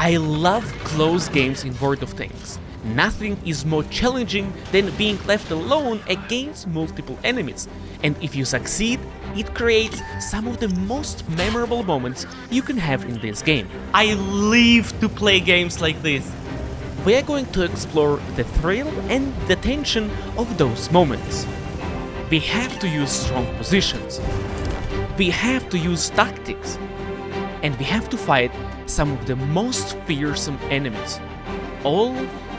I love close games in World of Tanks. Nothing is more challenging than being left alone against multiple enemies, and if you succeed, it creates some of the most memorable moments you can have in this game. I live to play games like this. We are going to explore the thrill and the tension of those moments. We have to use strong positions. We have to use tactics. And we have to fight some of the most fearsome enemies. All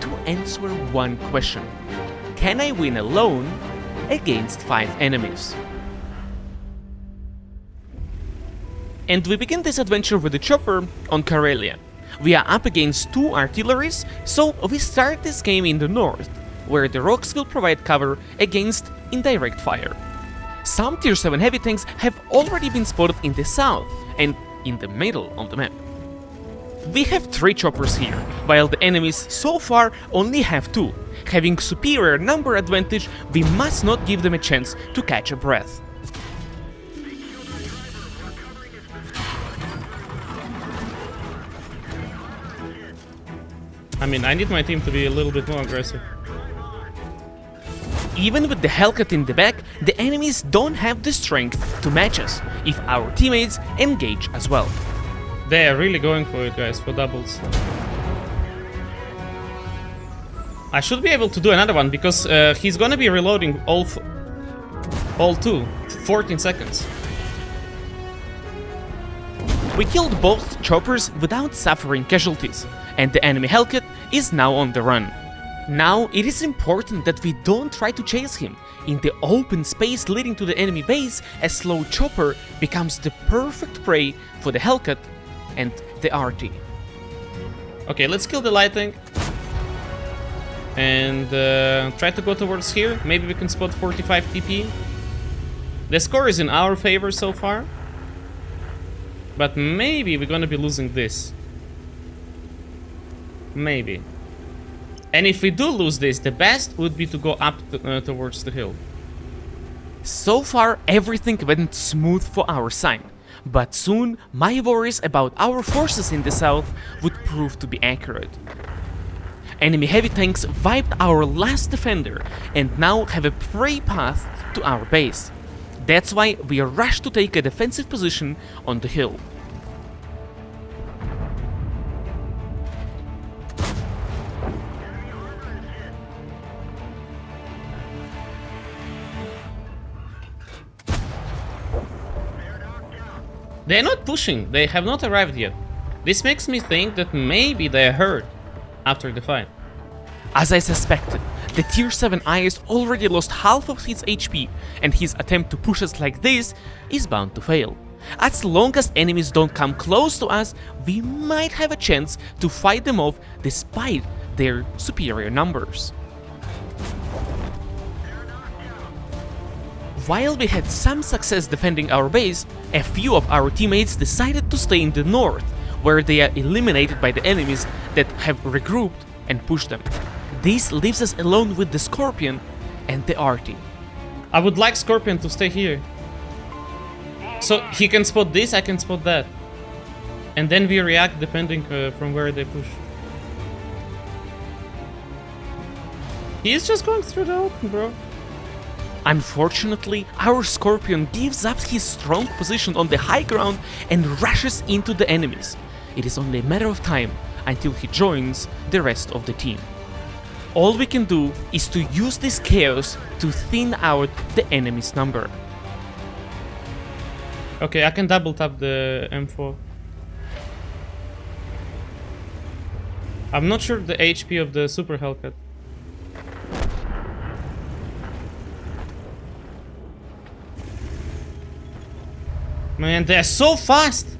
to answer one question: can I win alone against 5 enemies? And we begin this adventure with the chopper on Carellia. We are up against 2 artilleries, so we start this game in the north, where the rocks will provide cover against indirect fire. Some tier 7 heavy tanks have already been spotted in the south and in the middle of the map. We have 3 choppers here, while the enemies so far only have 2. Having superior number advantage, we must not give them a chance to catch a breath. I mean, I need my team to be a little bit more aggressive. Even with the Hellcat in the back, the enemies don't have the strength to match us if our teammates engage as well. They are really going for it, guys, for doubles. I should be able to do another one because he's gonna be reloading all 2, 14 seconds. We killed both choppers without suffering casualties, and the enemy Hellcat is now on the run. Now it is important that we don't try to chase him. In the open space leading to the enemy base, a slow chopper becomes the perfect prey for the Hellcat and the RT. Okay, let's kill the light tank. And try to go towards here. Maybe we can spot 45 TP. The score is in our favor so far. But maybe we're gonna be losing this. Maybe. And if we do lose this, the best would be to go up towards the hill. So far, everything went smooth for our side. But soon, my worries about our forces in the south would prove to be accurate. Enemy heavy tanks wiped our last defender and now have a prey path to our base. That's why we rush to take a defensive position on the hill. They're not pushing, they have not arrived yet. This makes me think that maybe they are hurt after the fight. As I suspected, the tier 7 IS already lost half of his HP, and his attempt to push us like this is bound to fail. As long as enemies don't come close to us, we might have a chance to fight them off despite their superior numbers. While we had some success defending our base, a few of our teammates decided to stay in the north, where they are eliminated by the enemies that have regrouped and pushed them. This leaves us alone with the Scorpion and the RT. I would like Scorpion to stay here. So he can spot this, I can spot that. And then we react depending from where they push. He is just going through the open, bro. Unfortunately, our Scorpion gives up his strong position on the high ground and rushes into the enemies. It is only a matter of time until he joins the rest of the team. All we can do is to use this chaos to thin out the enemy's number. Okay, I can double tap the M4. I'm not sure the HP of the Super Hellcat. Man, they're so fast!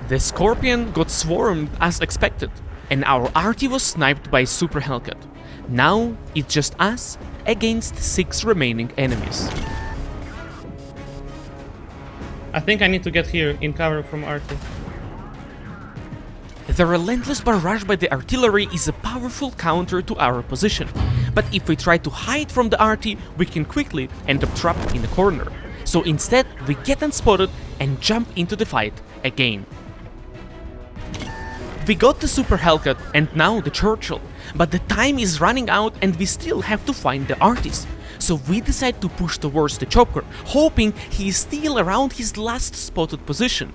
The Scorpion got swarmed as expected, and our RT was sniped by Super Hellcat. Now it's just us against 6 remaining enemies. I think I need to get here in cover from RT. The relentless barrage by the artillery is a powerful counter to our position, but if we try to hide from the arty, we can quickly end up trapped in the corner. So instead, we get unspotted and jump into the fight again. We got the Super Hellcat and now the Churchill, but the time is running out and we still have to find the artist. So we decide to push towards the chopper, hoping he is still around his last spotted position.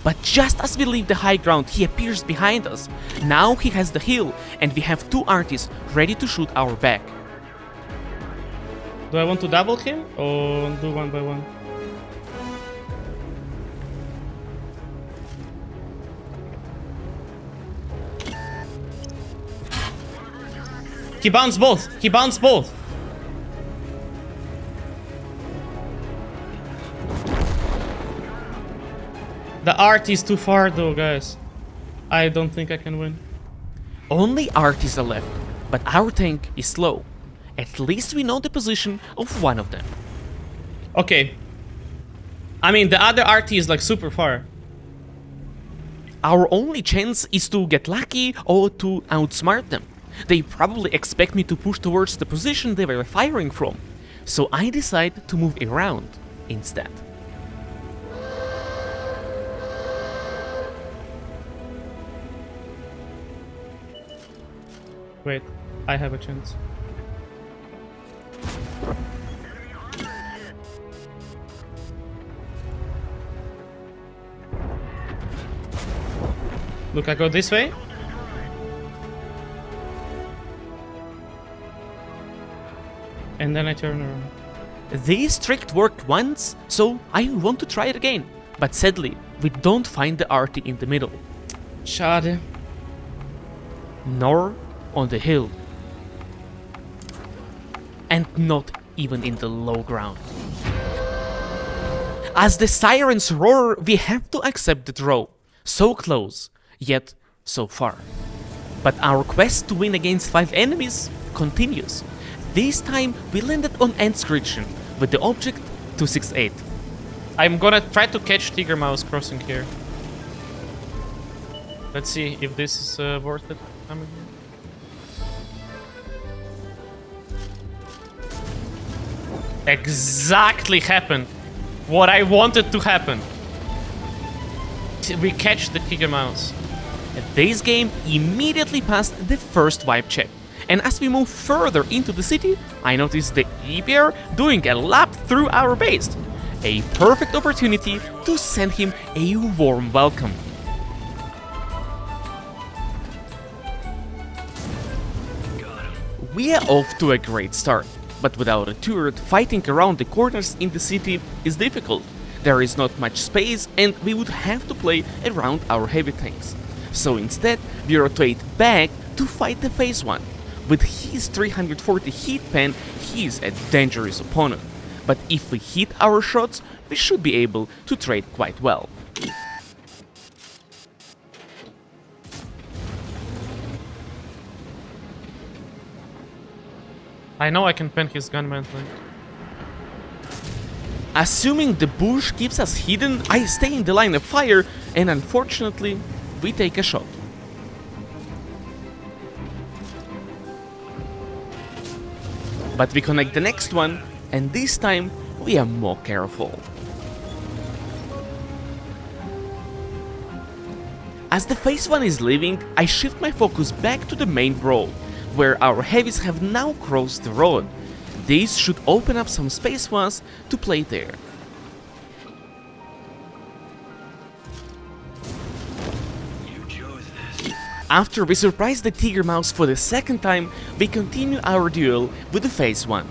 But just as we leave the high ground, he appears behind us. Now he has the hill and we have two artists ready to shoot our back. Do I want to double him or do one by one? He bounced both! He bounced both! The art is too far though, guys. I don't think I can win. Only artists are left, but our tank is slow. At least we know the position of one of them. Okay. I mean, the other RT is like super far. Our only chance is to get lucky or to outsmart them. They probably expect me to push towards the position they were firing from, so I decide to move around instead. Wait, I have a chance. Look, I go this way. And then I turn around. This trick worked once, so I want to try it again. But sadly, we don't find the arty in the middle. Schade. Nor on the hill. And not even in the low ground. As the sirens roar, we have to accept the draw. So close, yet so far. But our quest to win against 5 enemies continues. This time we landed on Endscription with the object 268. I'm gonna try to catch Tiger Mouse crossing here. Let's see if this is worth it. Coming here. Exactly happened what I wanted to happen. We catch the Tiger Mouse. This game immediately passed the first vibe check. And as we move further into the city, I noticed the EPR doing a lap through our base. A perfect opportunity to send him a warm welcome. We are off to a great start, but without a turret, fighting around the corners in the city is difficult. There is not much space and we would have to play around our heavy tanks. So instead, we rotate back to fight the phase 1. With his 340 hit pen, he is a dangerous opponent. But if we hit our shots, we should be able to trade quite well. I know I can pen his gunman flank. Assuming the bush keeps us hidden, I stay in the line of fire and unfortunately, we take a shot. But we connect the next one, and this time we are more careful. As the phase 1 is leaving, I shift my focus back to the main road, where our heavies have now crossed the road. These should open up some space for us to play there. After we surprise the Tiger Mouse for the second time, we continue our duel with the phase 1.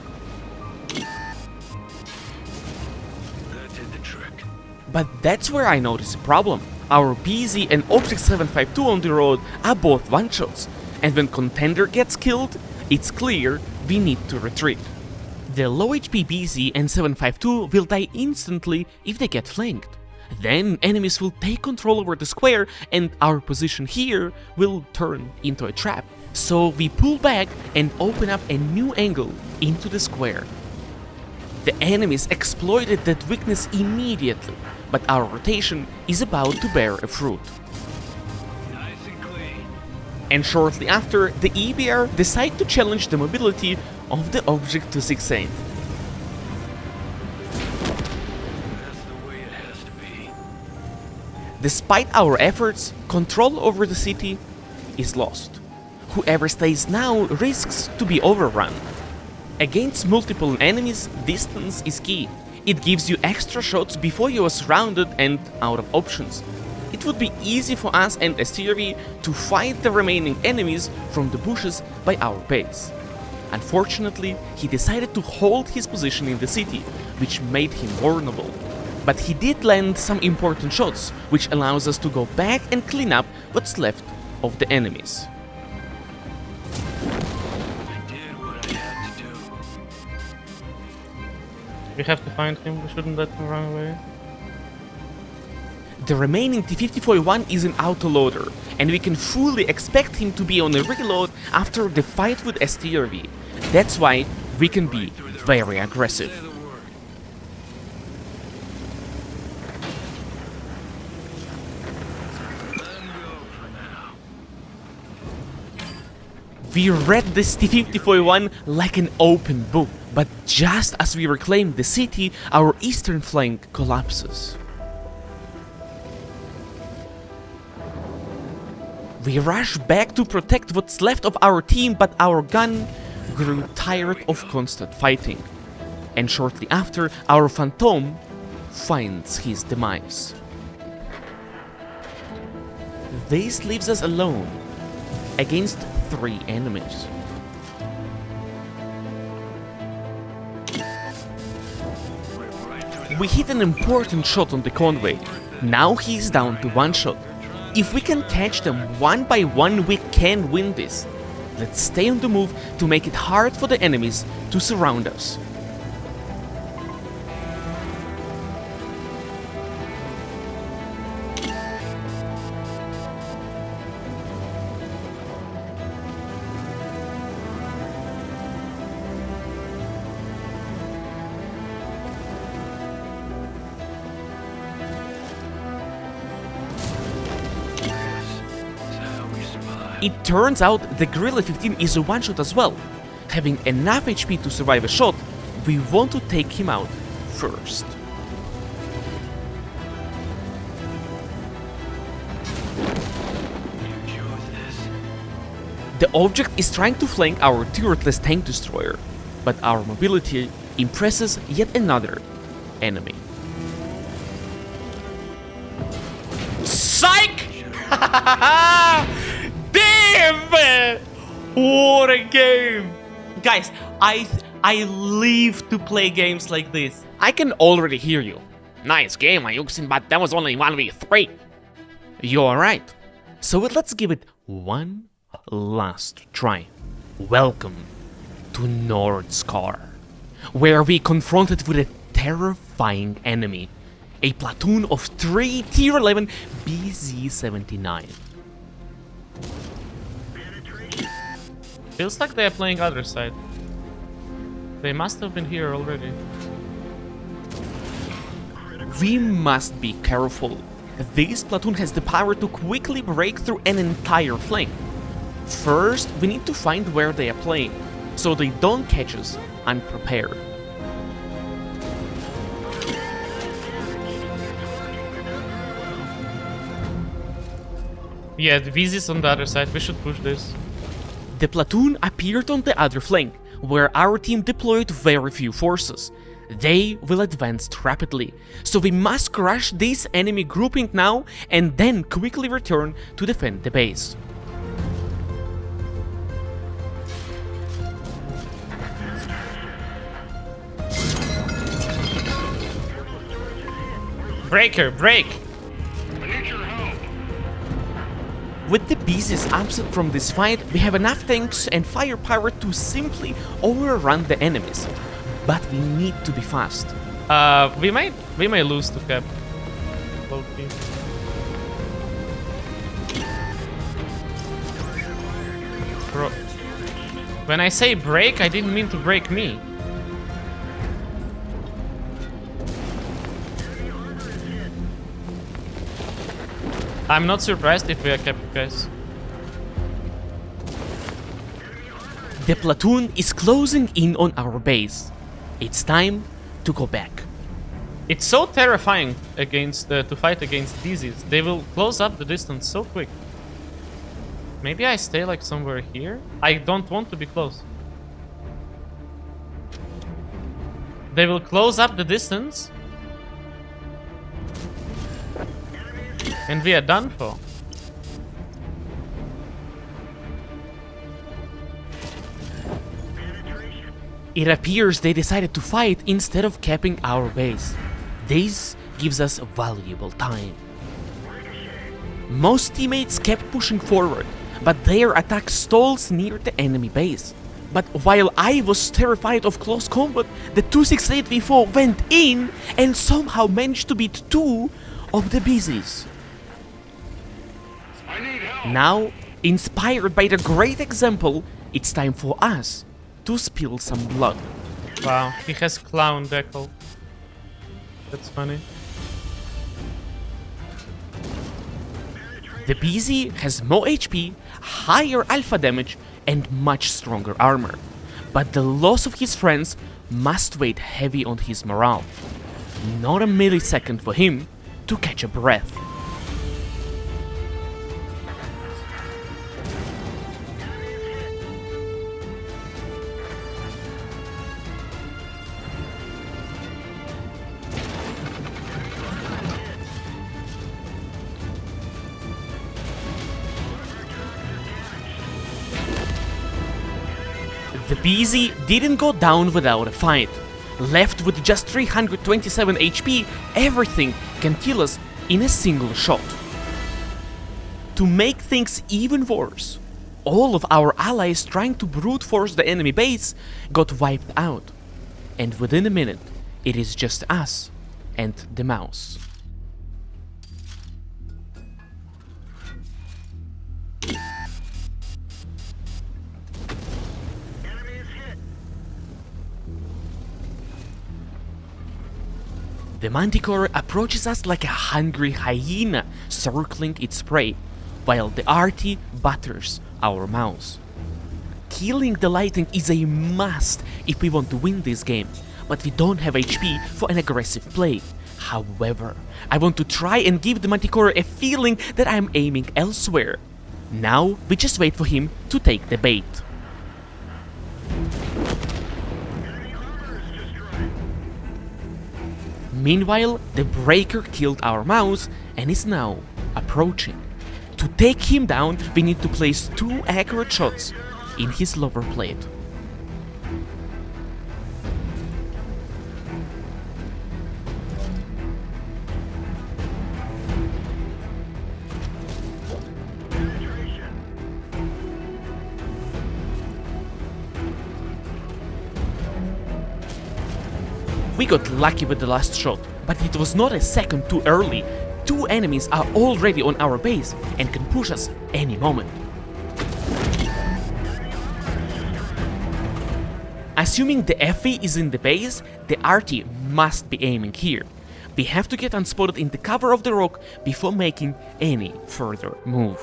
But that's where I notice a problem. Our BZ and Object 752 on the road are both one-shots, and when Contender gets killed, it's clear we need to retreat. The low HP BZ and 752 will die instantly if they get flanked. Then enemies will take control over the square and our position here will turn into a trap. So we pull back and open up a new angle into the square. The enemies exploited that weakness immediately, but our rotation is about to bear a fruit. Nice and clean. And shortly after, the EBR decide to challenge the mobility of the object to 6-8. Despite our efforts, control over the city is lost. Whoever stays now risks to be overrun. Against multiple enemies, distance is key. It gives you extra shots before you are surrounded and out of options. It would be easy for us and STRV to fight the remaining enemies from the bushes by our pace. Unfortunately, he decided to hold his position in the city, which made him vulnerable. But he did land some important shots, which allows us to go back and clean up what's left of the enemies. We have to find him, we shouldn't let him run away. The remaining T-54-1 is an autoloader, and we can fully expect him to be on a reload after the fight with STRV. That's why we can be very aggressive. We read this T-54-1 like an open book, but just as we reclaim the city, our eastern flank collapses. We rush back to protect what's left of our team, but our gun grew tired of constant fighting. And shortly after, our Phantom finds his demise. This leaves us alone against 3 enemies. We hit an important shot on the convoy. Now he's down to 1 shot. If we can catch them one by one, we can win this. Let's stay on the move to make it hard for the enemies to surround us. It turns out the Carellia 15 is a one-shot as well. Having enough HP to survive a shot, we want to take him out first. The object is trying to flank our turretless tank destroyer, but our mobility impresses yet another enemy. Psych! Damn, man! What a game! Guys, I live to play games like this. I can already hear you. Nice game, iyouxin, but that was only 1v3. You're right. So let's give it one last try. Welcome to North Scar, where we confronted with a terrifying enemy. A platoon of 3 tier 11 BZ-79. Feels like they're playing other side. They must have been here already. We must be careful. This platoon has the power to quickly break through an entire flank. First, we need to find where they are playing, so they don't catch us unprepared. Yeah, the VZ's on the other side, we should push this. The platoon appeared on the other flank, where our team deployed very few forces. They will advance rapidly, so we must crush this enemy grouping now and then quickly return to defend the base. Breaker, break! With the BZs absent from this fight, we have enough tanks and firepower to simply overrun the enemies. But we need to be fast. We may lose to cap. Okay. Bro, when I say break, I didn't mean to break me. I'm not surprised if we are kept, guys. The platoon is closing in on our base. It's time to go back. It's so terrifying against to fight against these. They will close up the distance so quick. Maybe I stay like somewhere here? I don't want to be close. They will close up the distance. And we are done for. It appears they decided to fight instead of capping our base. This gives us valuable time. Most teammates kept pushing forward, but their attack stalls near the enemy base. But while I was terrified of close combat, the 268v4 went in and somehow managed to beat 2 of the bees. Now, inspired by the great example, it's time for us to spill some blood. Wow, he has clown decal. That's funny. The BZ has more HP, higher alpha damage, and much stronger armor. But the loss of his friends must weigh heavy on his morale. Not a millisecond for him to catch a breath. The BZ didn't go down without a fight. Left with just 327 HP, everything can kill us in a single shot. To make things even worse, all of our allies trying to brute force the enemy base got wiped out. And within a minute, it is just us and the mouse. The Manticore approaches us like a hungry hyena circling its prey, while the RT batters our mouse. Killing the Lightning is a must if we want to win this game, but we don't have HP for an aggressive play. However, I want to try and give the Manticore a feeling that I'm aiming elsewhere. Now we just wait for him to take the bait. Meanwhile, the Breaker killed our mouse and is now approaching. To take him down, we need to place 2 accurate shots in his lower plate. We got lucky with the last shot, but it was not a second too early. 2 enemies are already on our base and can push us any moment. Assuming the FE is in the base, the RT must be aiming here. We have to get unspotted in the cover of the rock before making any further move.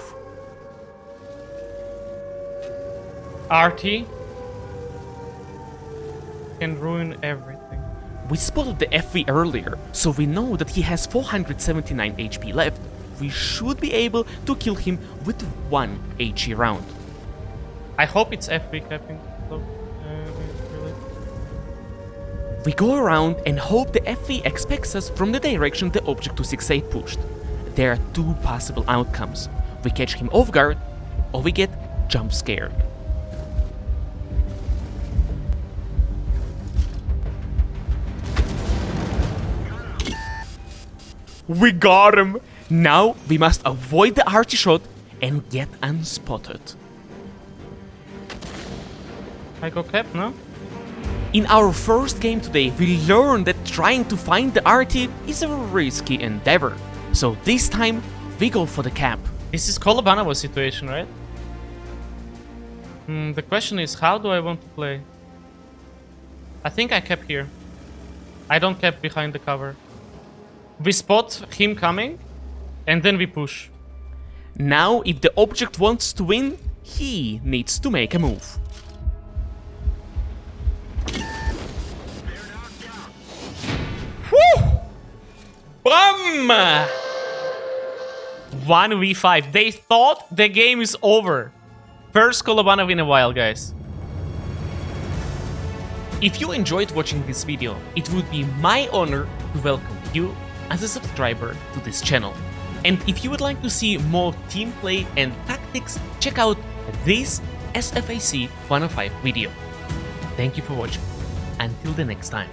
RT can ruin everything. We spotted the FV earlier, so we know that he has 479 HP left. We should be able to kill him with 1 HE round. I hope it's FV capping. So, really. We go around and hope the FV expects us from the direction the Object 268 pushed. There are 2 possible outcomes. We catch him off guard, or we get jump scared. We got him! Now we must avoid the RT shot and get unspotted. I go cap, no? In our first game today, we learned that trying to find the RT is a risky endeavor. So this time, we go for the cap. This is Kolobanova situation, right? The question is, how do I want to play? I think I cap here. I don't cap behind the cover. We spot him coming, and then we push. Now, if the Object wants to win, he needs to make a move. 1v5. They thought the game is over. First Kolobanov in a while, guys. If you enjoyed watching this video, it would be my honor to welcome you as a subscriber to this channel. And if you would like to see more team play and tactics, check out this SFAC 105 video. Thank you for watching. Until the next time.